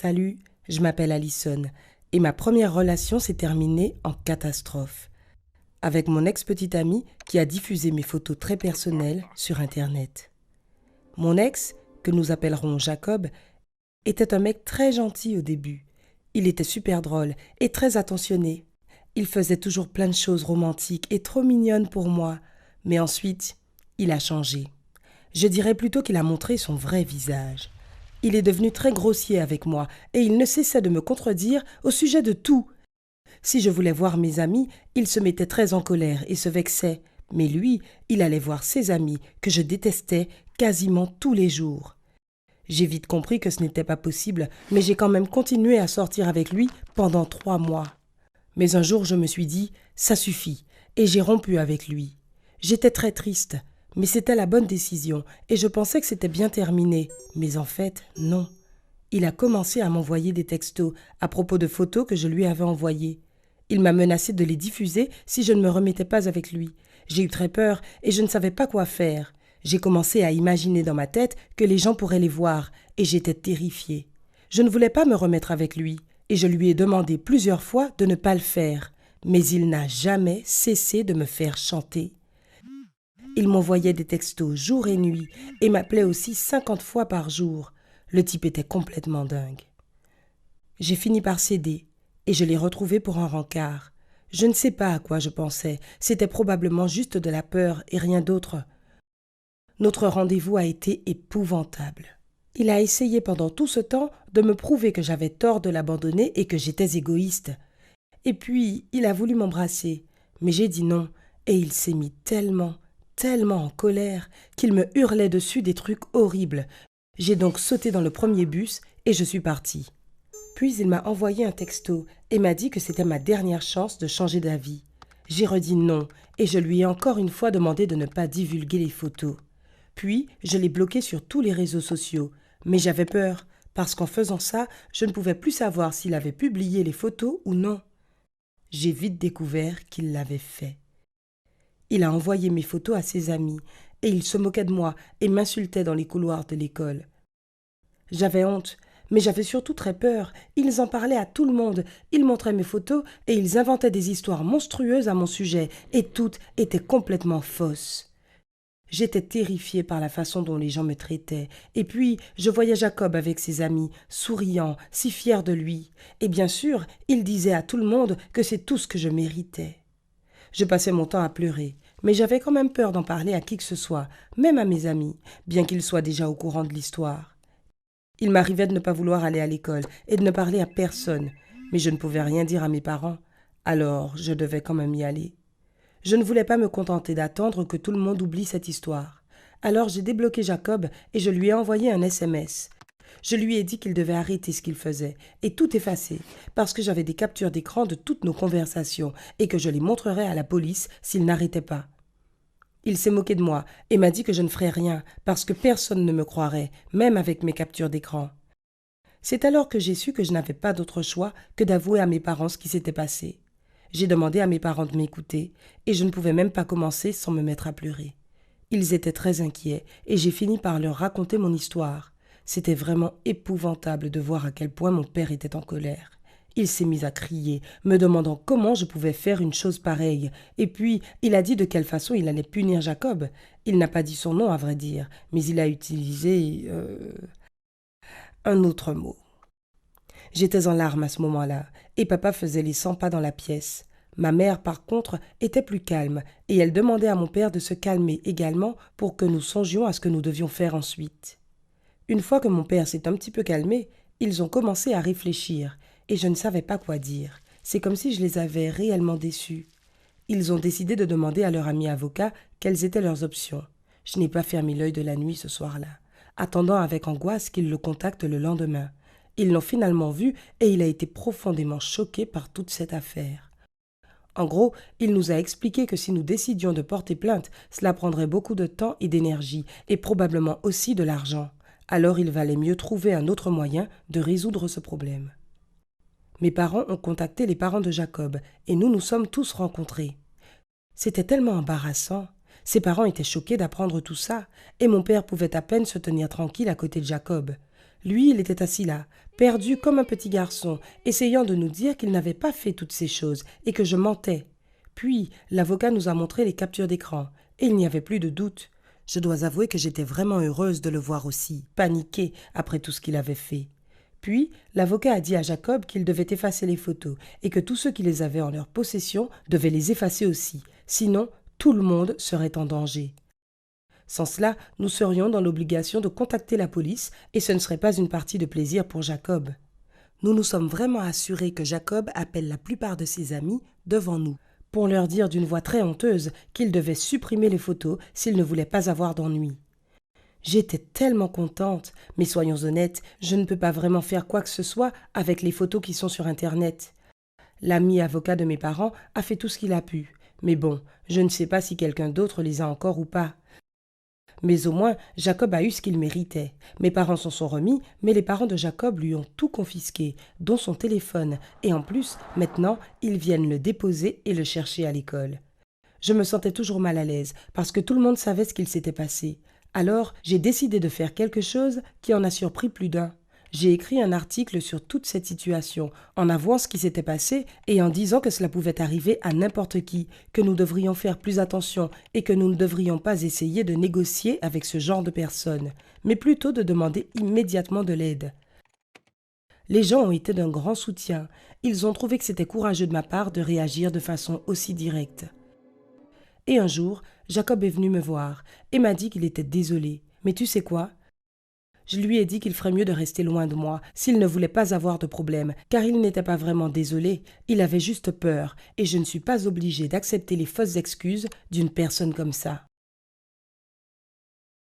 Salut, je m'appelle Alison et ma première relation s'est terminée en catastrophe, avec mon ex-petite amie qui a diffusé mes photos très personnelles sur Internet. Mon ex, que nous appellerons Jacob, était un mec très gentil au début. Il était super drôle et très attentionné. Il faisait toujours plein de choses romantiques et trop mignonnes pour moi, mais ensuite, il a changé. Je dirais plutôt qu'il a montré son vrai visage. Il est devenu très grossier avec moi et il ne cessait de me contredire au sujet de tout. Si je voulais voir mes amis, il se mettait très en colère et se vexait. Mais lui, il allait voir ses amis, que je détestais, quasiment tous les jours. J'ai vite compris que ce n'était pas possible, mais j'ai quand même continué à sortir avec lui pendant 3 mois. Mais un jour, je me suis dit, ça suffit, et j'ai rompu avec lui. J'étais très triste, mais c'était la bonne décision, et je pensais que c'était bien terminé. Mais en fait, non. Il a commencé à m'envoyer des textos à propos de photos que je lui avais envoyées. Il m'a menacé de les diffuser si je ne me remettais pas avec lui. J'ai eu très peur et je ne savais pas quoi faire. J'ai commencé à imaginer dans ma tête que les gens pourraient les voir et j'étais terrifiée. Je ne voulais pas me remettre avec lui et je lui ai demandé plusieurs fois de ne pas le faire. Mais il n'a jamais cessé de me faire chanter. Il m'envoyait des textos jour et nuit et m'appelait aussi 50 fois par jour. Le type était complètement dingue. J'ai fini par céder et je l'ai retrouvé pour un rencard. Je ne sais pas à quoi je pensais, c'était probablement juste de la peur et rien d'autre. Notre rendez-vous a été épouvantable. Il a essayé pendant tout ce temps de me prouver que j'avais tort de l'abandonner et que j'étais égoïste. Et puis, il a voulu m'embrasser, mais j'ai dit non, et il s'est mis tellement en colère qu'il me hurlait dessus des trucs horribles. J'ai donc sauté dans le premier bus et je suis partie. Puis il m'a envoyé un texto et m'a dit que c'était ma dernière chance de changer d'avis. J'ai redit non et je lui ai encore une fois demandé de ne pas divulguer les photos. Puis je l'ai bloqué sur tous les réseaux sociaux, mais j'avais peur, parce qu'en faisant ça, je ne pouvais plus savoir s'il avait publié les photos ou non. J'ai vite découvert qu'il l'avait fait. Il a envoyé mes photos à ses amis, et il se moquait de moi et m'insultait dans les couloirs de l'école. J'avais honte, mais j'avais surtout très peur. Ils en parlaient à tout le monde, ils montraient mes photos et ils inventaient des histoires monstrueuses à mon sujet, et toutes étaient complètement fausses. J'étais terrifiée par la façon dont les gens me traitaient. Et puis, je voyais Jacob avec ses amis, souriant, si fier de lui. Et bien sûr, il disait à tout le monde que c'est tout ce que je méritais. Je passais mon temps à pleurer, mais j'avais quand même peur d'en parler à qui que ce soit, même à mes amis, bien qu'ils soient déjà au courant de l'histoire. Il m'arrivait de ne pas vouloir aller à l'école et de ne parler à personne, mais je ne pouvais rien dire à mes parents, alors je devais quand même y aller. Je ne voulais pas me contenter d'attendre que tout le monde oublie cette histoire. Alors j'ai débloqué Jacob et je lui ai envoyé un SMS. Je lui ai dit qu'il devait arrêter ce qu'il faisait et tout effacer, parce que j'avais des captures d'écran de toutes nos conversations et que je les montrerais à la police s'il n'arrêtait pas. Il s'est moqué de moi et m'a dit que je ne ferais rien, parce que personne ne me croirait, même avec mes captures d'écran. C'est alors que j'ai su que je n'avais pas d'autre choix que d'avouer à mes parents ce qui s'était passé. J'ai demandé à mes parents de m'écouter, et je ne pouvais même pas commencer sans me mettre à pleurer. Ils étaient très inquiets, et j'ai fini par leur raconter mon histoire. C'était vraiment épouvantable de voir à quel point mon père était en colère. Il s'est mis à crier, me demandant comment je pouvais faire une chose pareille, et puis il a dit de quelle façon il allait punir Jacob. Il n'a pas dit son nom, à vrai dire, mais il a utilisé un autre mot. J'étais en larmes à ce moment-là, et papa faisait les 100 pas dans la pièce. Ma mère, par contre, était plus calme, et elle demandait à mon père de se calmer également pour que nous songions à ce que nous devions faire ensuite. Une fois que mon père s'est un petit peu calmé, ils ont commencé à réfléchir, et je ne savais pas quoi dire. C'est comme si je les avais réellement déçus. Ils ont décidé de demander à leur ami avocat quelles étaient leurs options. Je n'ai pas fermé l'œil de la nuit ce soir-là, attendant avec angoisse qu'ils le contactent le lendemain. Ils l'ont finalement vu et il a été profondément choqué par toute cette affaire. En gros, il nous a expliqué que si nous décidions de porter plainte, cela prendrait beaucoup de temps et d'énergie, et probablement aussi de l'argent. Alors il valait mieux trouver un autre moyen de résoudre ce problème. Mes parents ont contacté les parents de Jacob, et nous nous sommes tous rencontrés. C'était tellement embarrassant. Ses parents étaient choqués d'apprendre tout ça, et mon père pouvait à peine se tenir tranquille à côté de Jacob. Lui, il était assis là, perdu comme un petit garçon, essayant de nous dire qu'il n'avait pas fait toutes ces choses et que je mentais. Puis, l'avocat nous a montré les captures d'écran, et il n'y avait plus de doute. Je dois avouer que j'étais vraiment heureuse de le voir aussi, paniqué après tout ce qu'il avait fait. Puis, l'avocat a dit à Jacob qu'il devait effacer les photos et que tous ceux qui les avaient en leur possession devaient les effacer aussi, sinon tout le monde serait en danger. Sans cela, nous serions dans l'obligation de contacter la police et ce ne serait pas une partie de plaisir pour Jacob. Nous nous sommes vraiment assurés que Jacob appelle la plupart de ses amis devant nous, pour leur dire d'une voix très honteuse qu'ils devaient supprimer les photos s'ils ne voulaient pas avoir d'ennui. J'étais tellement contente, mais soyons honnêtes, je ne peux pas vraiment faire quoi que ce soit avec les photos qui sont sur Internet. L'ami avocat de mes parents a fait tout ce qu'il a pu, mais bon, je ne sais pas si quelqu'un d'autre les a encore ou pas. Mais au moins, Jacob a eu ce qu'il méritait. Mes parents s'en sont remis, mais les parents de Jacob lui ont tout confisqué, dont son téléphone, et en plus, maintenant, ils viennent le déposer et le chercher à l'école. Je me sentais toujours mal à l'aise, parce que tout le monde savait ce qu'il s'était passé. Alors, j'ai décidé de faire quelque chose qui en a surpris plus d'un. J'ai écrit un article sur toute cette situation, en avouant ce qui s'était passé et en disant que cela pouvait arriver à n'importe qui, que nous devrions faire plus attention et que nous ne devrions pas essayer de négocier avec ce genre de personnes, mais plutôt de demander immédiatement de l'aide. Les gens ont été d'un grand soutien. Ils ont trouvé que c'était courageux de ma part de réagir de façon aussi directe. Et un jour, Jacob est venu me voir et m'a dit qu'il était désolé. Mais tu sais quoi ? Je lui ai dit qu'il ferait mieux de rester loin de moi s'il ne voulait pas avoir de problème, car il n'était pas vraiment désolé, il avait juste peur, et je ne suis pas obligée d'accepter les fausses excuses d'une personne comme ça.